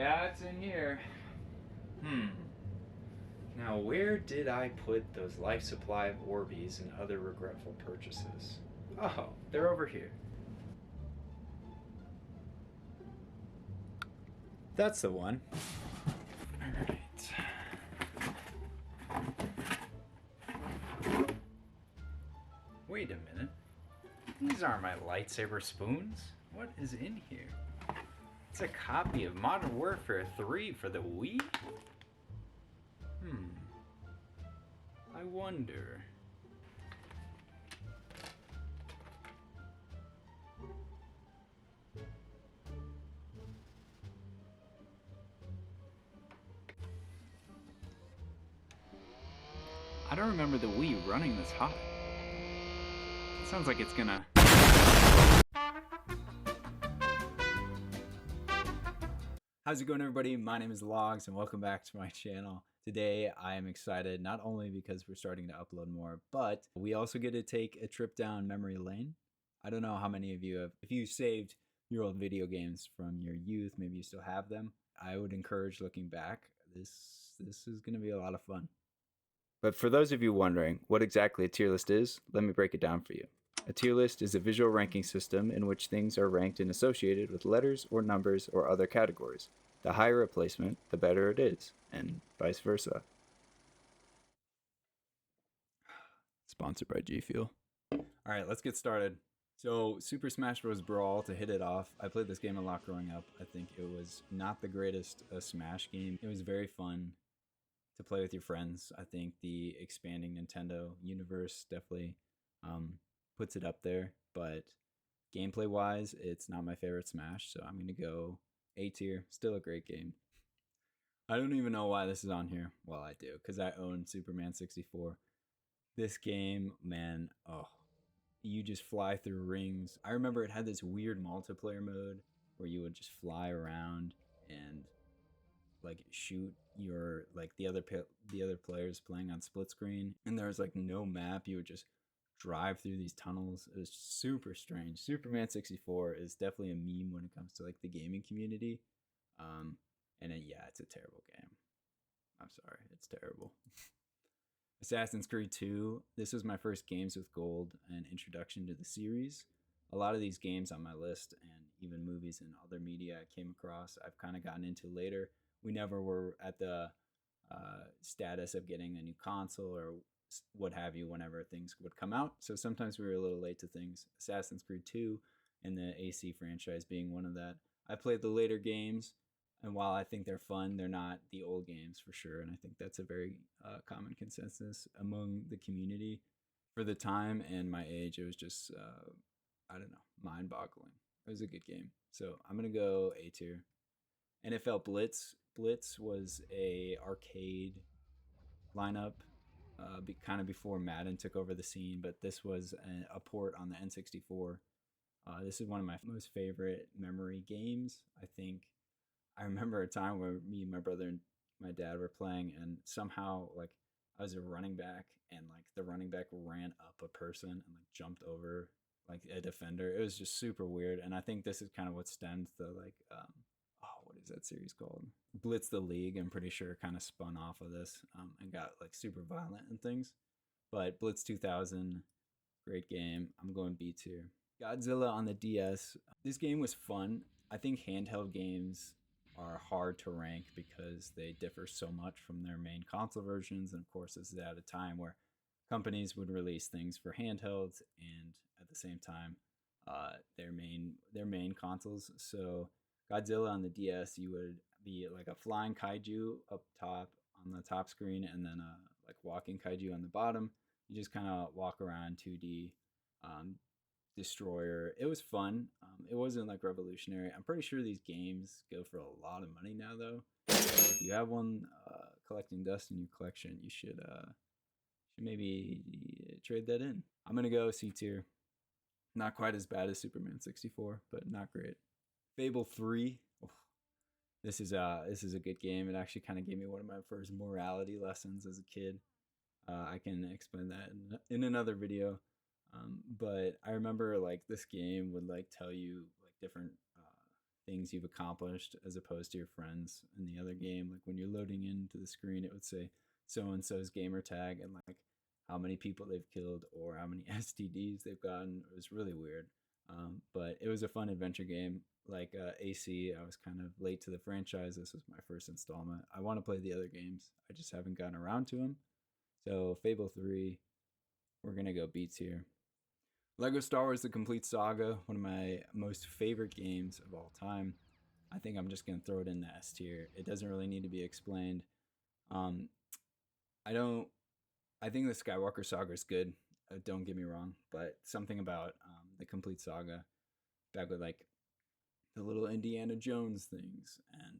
Yeah, it's in here. Hmm. Now, where did I put those life supply of Orbeez and other regretful purchases? Oh, they're over here. That's the one. Alright. Wait a minute. These aren't my lightsaber spoons. What is in here? It's a copy of Modern Warfare 3 for the Wii? I wonder. I don't remember the Wii running this hot. It sounds like it's gonna... How's it going, everybody? My name is Logz and welcome back to my channel. Today I am excited not only because we're starting to upload more, but we also get to take a trip down memory lane. I don't know how many of you have, if you saved your old video games from your youth, maybe you still have them. I would encourage looking back. This is going to be a lot of fun. But for those of you wondering what exactly a tier list is, let me break it down for you. A tier list is a visual ranking system in which things are ranked and associated with letters or numbers or other categories. The higher a placement, the better it is, and vice versa. Sponsored by G Fuel. Alright, let's get started. So, Super Smash Bros. Brawl, to hit it off, I played this game a lot growing up. I think it was not the greatest Smash game. It was very fun to play with your friends. I think the expanding Nintendo universe definitely puts it up there, but gameplay wise, it's not my favorite Smash, so I'm gonna go A tier. Still a great game. I don't even know why this is on here. Well, I do, because I own Superman 64. This game, man, oh, you just fly through rings. I remember it had this weird multiplayer mode where you would just fly around and like shoot your the other players playing on split screen, and there was like no map. You would just drive through these tunnels. It was super strange. Superman 64 is definitely a meme when it comes to like the gaming community. Yeah, it's a terrible game. I'm sorry, it's terrible. Assassin's Creed 2. This was my first games with gold and introduction to the series. A lot of these games on my list and even movies and other media I came across, I've kind of gotten into later. We never were at the status of getting a new console or what have you whenever things would come out. So sometimes we were a little late to things. Assassin's Creed 2 and the AC franchise being one of that. I played the later games, and while I think they're fun, they're not the old games for sure. And I think that's a very common consensus among the community. For the time and my age, it was just, I don't know, mind-boggling. It was a good game. So I'm going to go A tier. NFL Blitz. Blitz was a arcade lineup, kind of before Madden took over the scene, but this was a port on the N64. This is one of my most favorite memory games. I remember a time where me and my brother and my dad were playing, and somehow like I was a running back, and like the running back ran up a person and like jumped over like a defender. It was just super weird, and I think this is kind of what stems the what is that series called? Blitz the League. I'm pretty sure kind of spun off of this and got like super violent and things. But Blitz 2000, great game. I'm going B tier. Godzilla on the DS. This game was fun. I think handheld games are hard to rank because they differ so much from their main console versions. And of course, this is at a time where companies would release things for handhelds and at the same time their main consoles. So Godzilla on the DS, you would be like a flying kaiju up top on the top screen, and then a like walking kaiju on the bottom. You just kind of walk around 2D destroyer. It was fun. It wasn't like revolutionary. I'm pretty sure these games go for a lot of money now, though. So if you have one collecting dust in your collection, you should maybe trade that in. I'm gonna go C tier. Not quite as bad as Superman 64, but not great. Fable 3. Oh, this is a good game. It actually kind of gave me one of my first morality lessons as a kid. I can explain that in another video. But I remember like this game would like tell you like different things you've accomplished as opposed to your friends in the other game. Like when you're loading into the screen, it would say so and so's gamer tag and like how many people they've killed or how many STDs they've gotten. It was really weird. But it was a fun adventure game. Like AC, I was kind of late to the franchise. This was my first installment. I want to play the other games. I just haven't gotten around to them. So Fable 3, we're going to go B tier. Lego Star Wars The Complete Saga, one of my most favorite games of all time. I think I'm just going to throw it in the S tier. It doesn't really need to be explained. I think the Skywalker Saga is good. Don't get me wrong, but something about the Complete Saga, back with like the little Indiana Jones things, and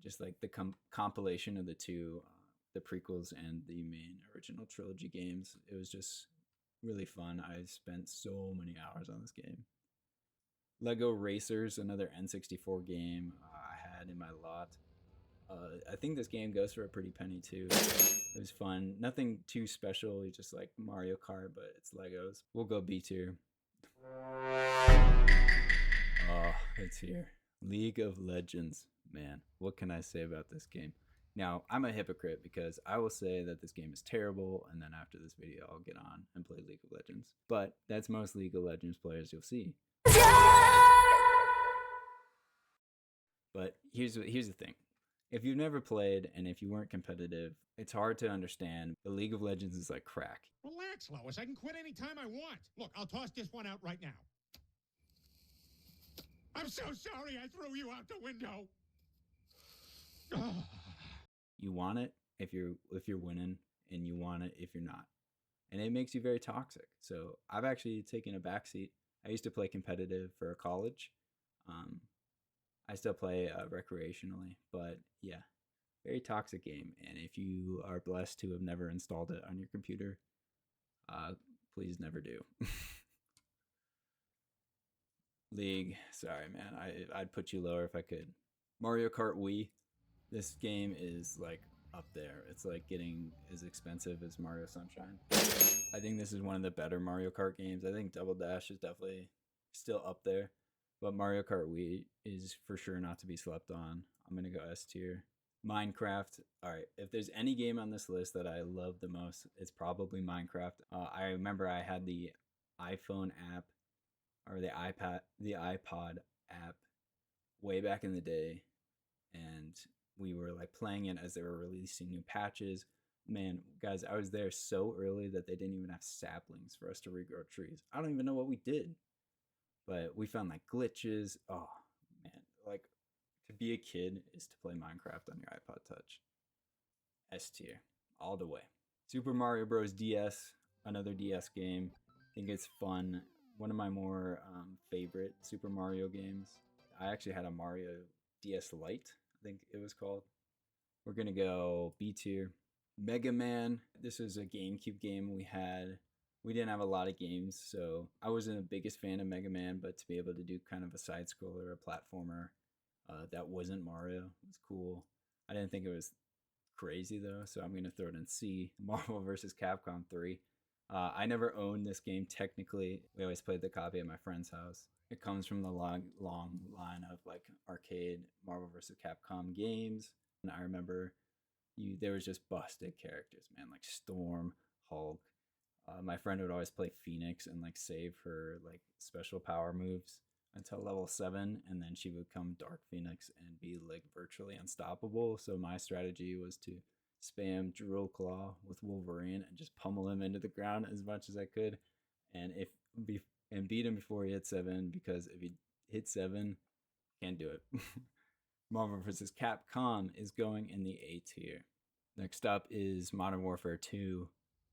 just like the compilation of the two, the prequels and the main original trilogy games. It was just really fun. I spent so many hours on this game. Lego Racers, another N64 game I had in my lot. I think this game goes for a pretty penny too. It was fun. Nothing too special. You just like Mario Kart, but it's Legos. We'll go B tier. Oh, it's here. League of Legends. Man, what can I say about this game? Now, I'm a hypocrite because I will say that this game is terrible, and then after this video, I'll get on and play League of Legends. But that's most League of Legends players you'll see. But here's the thing. If you've never played and if you weren't competitive, it's hard to understand. The League of Legends is like crack. Relax, Lois. I can quit anytime I want. Look, I'll toss this one out right now. I'm so sorry I threw you out the window. You want it if you're winning, and you want it if you're not. And it makes you very toxic. So I've actually taken a backseat. I used to play competitive for college. I still play recreationally, but yeah, very toxic game. And if you are blessed to have never installed it on your computer, please never do. League, sorry man, I'd put you lower if I could. Mario Kart Wii, this game is like up there. It's like getting as expensive as Mario Sunshine. I think this is one of the better Mario Kart games. I think Double Dash is definitely still up there. But Mario Kart Wii is for sure not to be slept on. I'm going to go S tier. Minecraft. All right. If there's any game on this list that I love the most, it's probably Minecraft. I remember I had the iPhone app or the iPod app way back in the day. And we were like playing it as they were releasing new patches. Man, guys, I was there so early that they didn't even have saplings for us to regrow trees. I don't even know what we did. But we found like glitches. Oh, man. Like, to be a kid is to play Minecraft on your iPod Touch. S tier. All the way. Super Mario Bros. DS. Another DS game. I think it's fun. One of my more favorite Super Mario games. I actually had a Mario DS Lite, I think it was called. We're going to go B tier. Mega Man. This is a GameCube game we had. We didn't have a lot of games, so I wasn't the biggest fan of Mega Man, but to be able to do kind of a side-scroller, a platformer that wasn't Mario was cool. I didn't think it was crazy, though, so I'm going to throw it in C. Marvel vs. Capcom 3. I never owned this game technically. We always played the copy at my friend's house. It comes from the long line of like arcade Marvel vs. Capcom games. And I remember there was just busted characters, man, like Storm, Hulk. My friend would always play Phoenix and like save her like special power moves until level 7, and then she would come Dark Phoenix and be like virtually unstoppable. So my strategy was to spam Drill Claw with Wolverine and just pummel him into the ground as much as I could, and beat him before he hit 7, because if he hit 7, can't do it. Marvel vs. Capcom is going in the A tier. Next up is Modern Warfare 2.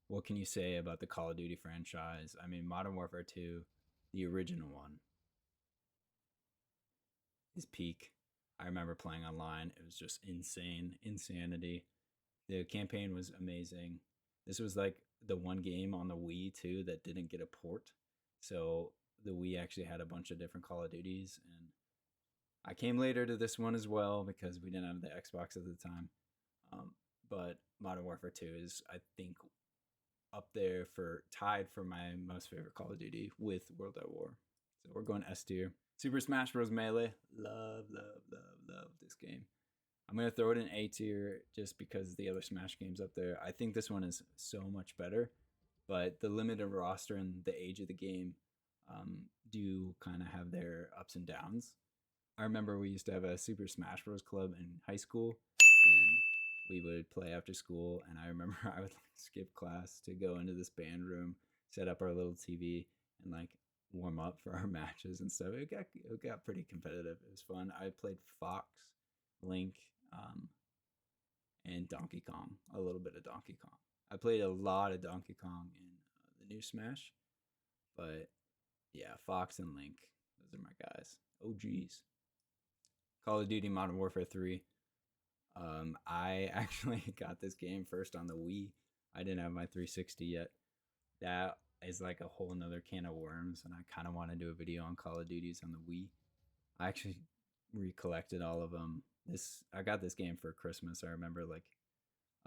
What can you say about the Call of Duty franchise? I mean, Modern Warfare 2, the original one, is peak. I remember playing online. It was just insanity. The campaign was amazing. This was like the one game on the Wii, too, that didn't get a port. So the Wii actually had a bunch of different Call of Duties. And I came later to this one as well because we didn't have the Xbox at the time. But Modern Warfare 2 is, I think, up there tied for my most favorite Call of Duty with World at War. So we're going S tier. Super Smash Bros. Melee. Love this game. I'm going to throw it in A tier just because the other Smash games up there. I think this one is so much better, but the limited roster and the age of the game do kind of have their ups and downs. I remember we used to have a Super Smash Bros. Club in high school, and we would play after school. And I remember I would skip class to go into this band room, set up our little TV, and warm up for our matches and stuff. It got pretty competitive. It was fun. I played Fox, Link, and Donkey Kong. A little bit of Donkey Kong. I played a lot of Donkey Kong in the new Smash, but yeah, Fox and Link. Those are my guys. OGs. Call of Duty Modern Warfare 3. I actually got this game first on the Wii. I didn't have my 360 yet. That is like a whole nother can of worms, and I kind of want to do a video on Call of Duties on the Wii. I actually recollected all of them. I got this game for Christmas. I remember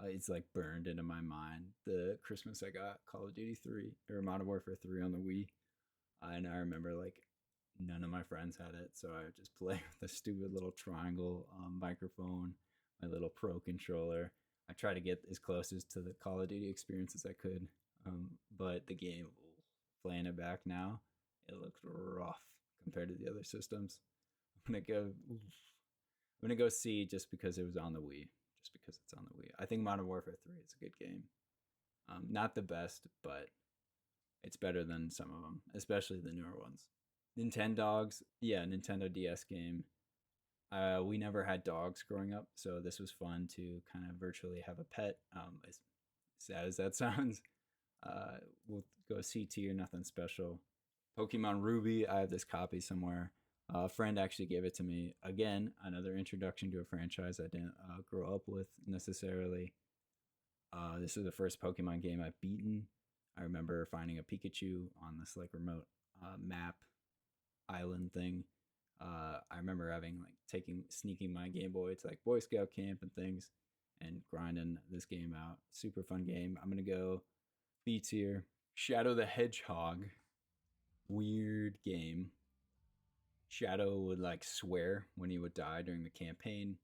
it's burned into my mind. The Christmas I got Call of Duty 3 or Modern Warfare 3 on the Wii, and I remember none of my friends had it, so I would just play with a stupid little triangle microphone, my little Pro controller. I tried to get as close as to the Call of Duty experience as I could, but the game, playing it back now, it looks rough compared to the other systems. I'm gonna go C just because it was on the Wii. Just because it's on the Wii. I think Modern Warfare 3 is a good game. Not the best, but it's better than some of them, especially the newer ones. Nintendogs, yeah, Nintendo DS game. We never had dogs growing up, so this was fun to kind of virtually have a pet. As sad as that sounds, we'll go C tier, nothing special. Pokemon Ruby, I have this copy somewhere. A friend actually gave it to me. Again, another introduction to a franchise I didn't grow up with necessarily. This is the first Pokemon game I've beaten. I remember finding a Pikachu on this remote map island thing. I remember sneaking my Game Boy to Boy Scout camp and things, and grinding this game out. Super fun game. I'm gonna go B tier. Shadow the Hedgehog. Weird game. Shadow would swear when he would die during the campaign.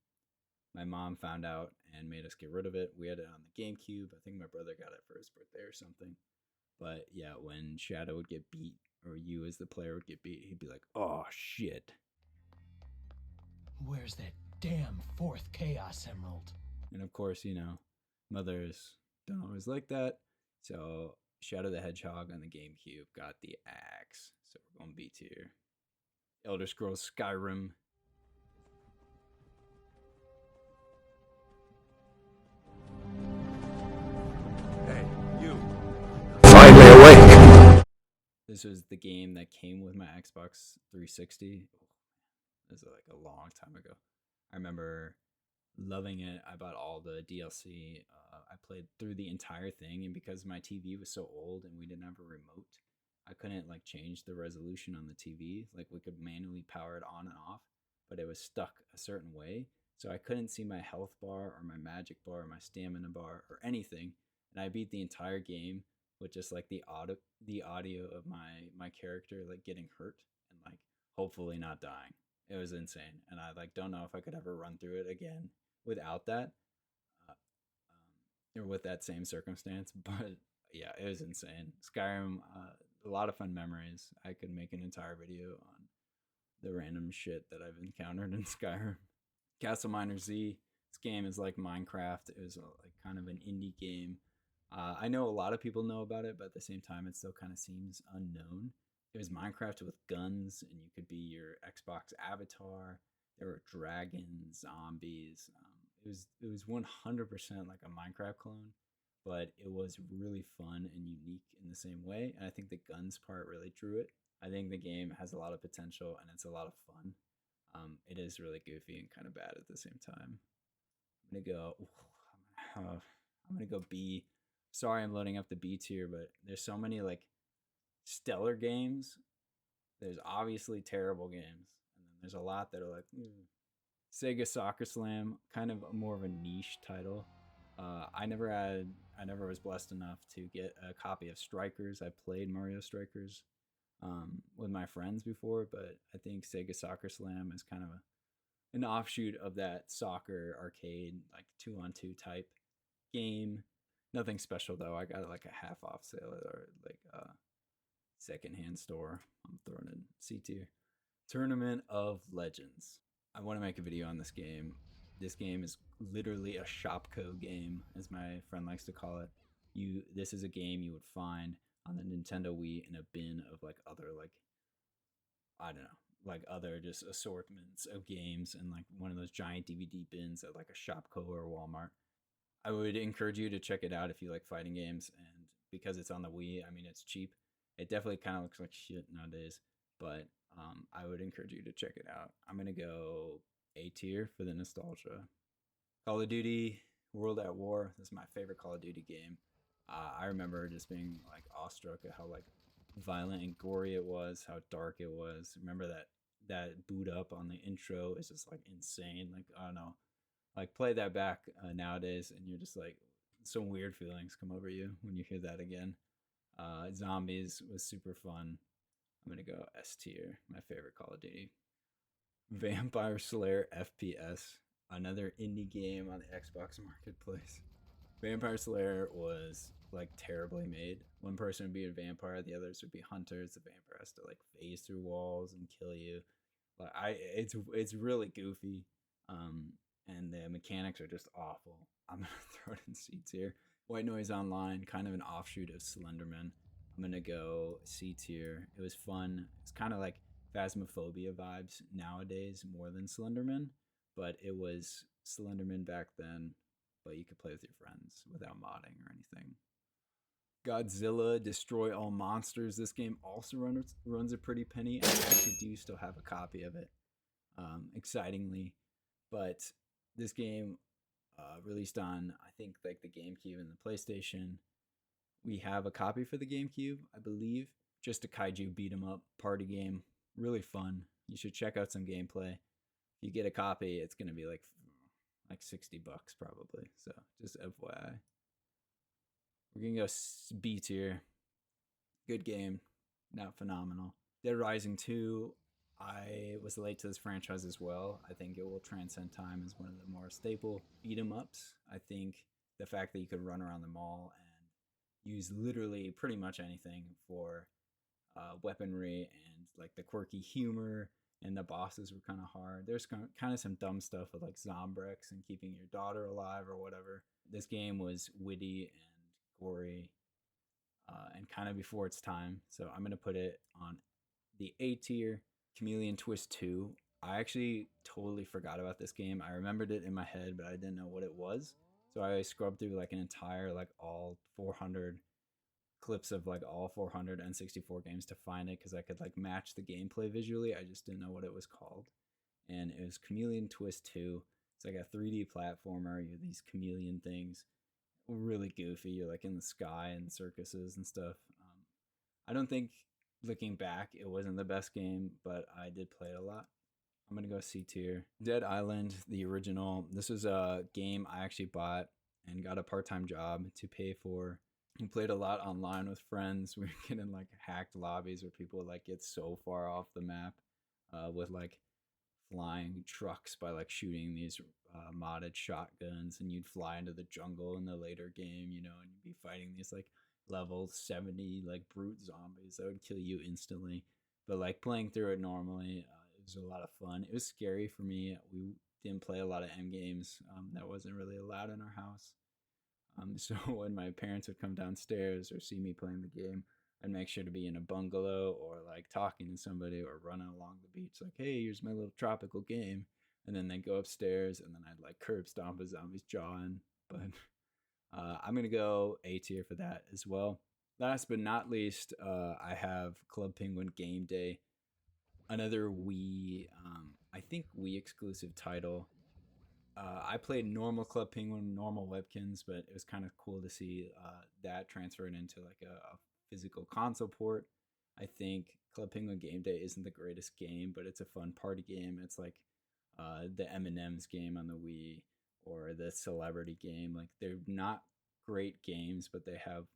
My mom found out and made us get rid of it. We had it on the GameCube. I think my brother got it for his birthday or something. But yeah, when Shadow would get beat, or you as the player would get beat, he'd be like, "Oh shit." Where's that damn fourth Chaos Emerald? And of course, mothers don't always like that. So Shadow the Hedgehog on the GameCube got the axe. So we're going B tier. Elder Scrolls Skyrim. Hey, you. Finally awake. This was the game that came with my Xbox 360. This was a long time ago. I remember loving it. I bought all the DLC. I played through the entire thing, and because my TV was so old and we didn't have a remote, I couldn't change the resolution on the TV. We could manually power it on and off, but it was stuck a certain way. So I couldn't see my health bar or my magic bar or my stamina bar or anything. And I beat the entire game with just the audio of my character getting hurt and hopefully not dying. It was insane, and I don't know if I could ever run through it again without that, or with that same circumstance. But yeah, it was insane. Skyrim, a lot of fun memories. I could make an entire video on the random shit that I've encountered in Skyrim. Castle Miner Z. This game is like Minecraft. It was kind of an indie game. I know a lot of people know about it, but at the same time, it still kind of seems unknown. It was Minecraft with guns, and you could be your Xbox avatar. There were dragons, zombies. It was 100% like a Minecraft clone, but it was really fun and unique in the same way. And I think the guns part really drew it. I think the game has a lot of potential, and it's a lot of fun. It is really goofy and kind of bad at the same time. I'm gonna go B. Sorry, I'm loading up the B tier, but there's so many stellar games. There's obviously terrible games, and then there's a lot that are Sega Soccer Slam, kind of more of a niche title. I never was blessed enough to get a copy of Strikers. I played Mario Strikers. with my friends before, but I think Sega Soccer Slam is kind of an offshoot of that soccer arcade, like 2-on-2 type game. Nothing special though. I got it like a half off sale or like a secondhand store. I'm throwing in C tier. Tournament of Legends. I want to make a video on this game. This game is literally a shopco game, as my friend likes to call it. This is a game you would find on the Nintendo Wii in a bin of like other like, I don't know, like other just assortments of games, and like one of those giant DVD bins at like a Shopko or Walmart. I would encourage you to check it out if you like fighting games, and because it's on the Wii, I mean it's cheap. It definitely kind of looks like shit nowadays, but I would encourage you to check it out. I'm gonna go A tier for the nostalgia. Call of Duty World at War. This is my favorite Call of Duty game. I remember just being like awestruck at how like violent and gory it was, how dark it was. Remember that boot up on the intro is just like insane. Like I don't know, like play that back nowadays, and you're just like some weird feelings come over you when you hear that again. Zombies was super fun. I'm gonna go S tier. My favorite Call of Duty. Vampire Slayer FPS, another indie game on the Xbox Marketplace. Vampire Slayer was like terribly made. One person would be a vampire, the others would be hunters. The vampire has to like phase through walls and kill you. Like it's really goofy, and the mechanics are just awful. I'm gonna throw it in C tier. White Noise Online, kind of an offshoot of Slenderman. I'm gonna go C tier. It was fun. It's kind of like Phasmophobia vibes nowadays more than Slenderman, but it was Slenderman back then, but you could play with your friends without modding or anything. Godzilla Destroy All Monsters. This game also runs a pretty penny. I actually do still have a copy of it, excitingly. But this game released on, I think, like the GameCube and the PlayStation. We have a copy for the GameCube, I believe. Just a kaiju beat 'em up party game. Really fun. You should check out some gameplay. If you get a copy, it's gonna be like $60 probably. So just FYI. We're gonna go B tier. Good game, not phenomenal. Dead Rising 2. I was late to this franchise as well. I think it will transcend time as one of the more staple beat 'em ups. I think the fact that you could run around the mall and use literally pretty much anything for weaponry, and like the quirky humor, and the bosses were kind of hard. There's kind of some dumb stuff with like Zombrex and keeping your daughter alive or whatever. This game was witty and gory, and kind of before its time. So I'm gonna put it on the A tier. Chameleon Twist 2. I actually totally forgot about this game. I remembered it in my head, but I didn't know what it was. So I scrubbed through like an entire like all 400 clips of like all 400 N64 games to find it, because I could like match the gameplay visually. I just didn't know what it was called. And it was Chameleon Twist 2. It's like a 3D platformer. You have these chameleon things. Really goofy. You're like in the sky and circuses and stuff. I don't think, looking back, it wasn't the best game, but I did play it a lot. I'm gonna go C tier. Dead Island, the original. This is a game I actually bought and got a part-time job to pay for. We played a lot online with friends. We were getting like hacked lobbies where people would like get so far off the map with like flying trucks by like shooting these modded shotguns, and you'd fly into the jungle in the later game, you know, and you'd be fighting these like level 70 like brute zombies that would kill you instantly. But like playing through it normally, it was a lot of fun. It was scary for me. We didn't play a lot of M games. That wasn't really allowed in our house. So when my parents would come downstairs or see me playing the game, I'd make sure to be in a bungalow or like talking to somebody or running along the beach like, hey, here's my little tropical game. And then they'd go upstairs, and then I'd like curb stomp a zombie's jaw in. But I'm going to go A tier for that as well. Last but not least, I have Club Penguin Game Day. Another Wii, I think Wii exclusive title. I played normal Club Penguin, normal Webkins, but it was kind of cool to see that transferred into like a physical console port. I think Club Penguin Game Day isn't the greatest game, but it's a fun party game. It's like the M&M's game on the Wii, or the Celebrity game. Like, they're not great games, but they have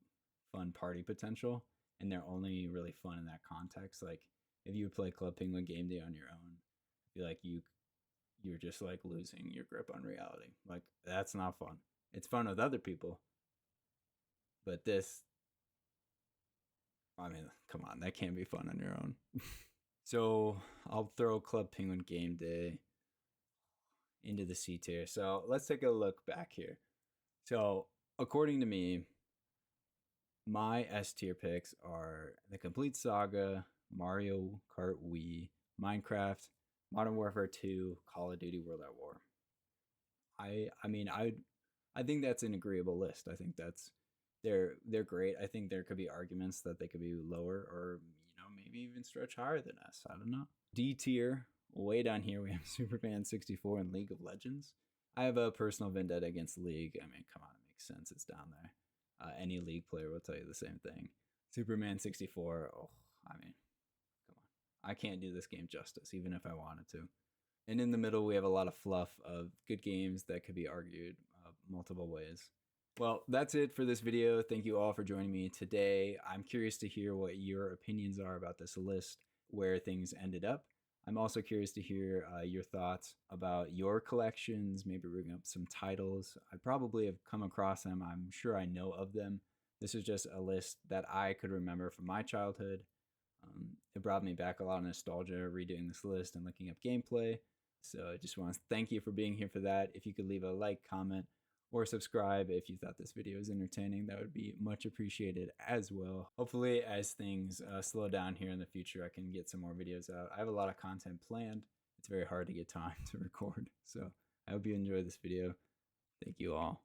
fun party potential. and they're only really fun in that context. Like if you would play Club Penguin Game Day on your own, I feel like you're just like losing your grip on reality. Like that's not fun. It's fun with other people, but this, I mean, come on, that can't be fun on your own. So I'll throw Club Penguin Game Day into the C tier. So let's take a look back here. So according to me, my S tier picks are The Complete Saga, Mario Kart Wii, Minecraft, Modern Warfare 2, Call of Duty World at War. I think that's an agreeable list. I think that's they're great. I think there could be arguments that they could be lower or maybe even stretch higher than S. I don't know. D tier, way down here we have Superman 64 and League of Legends. I have a personal vendetta against League. I mean, come on, it makes sense. It's down there. Any League player will tell you the same thing. Superman 64, oh, I mean, come on. I can't do this game justice, even if I wanted to. And in the middle, we have a lot of fluff of good games that could be argued multiple ways. Well, that's it for this video. Thank you all for joining me today. I'm curious to hear what your opinions are about this list, where things ended up. I'm also curious to hear your thoughts about your collections, maybe bring up some titles. I probably have come across them. I'm sure I know of them. This is just a list that I could remember from my childhood. It brought me back a lot of nostalgia redoing this list and looking up gameplay. So I just want to thank you for being here for that. If you could leave a like, comment, or subscribe if you thought this video was entertaining, that would be much appreciated as well. Hopefully, as things slow down here in the future, I can get some more videos out. I have a lot of content planned. It's very hard to get time to record. So I hope you enjoyed this video. Thank you all.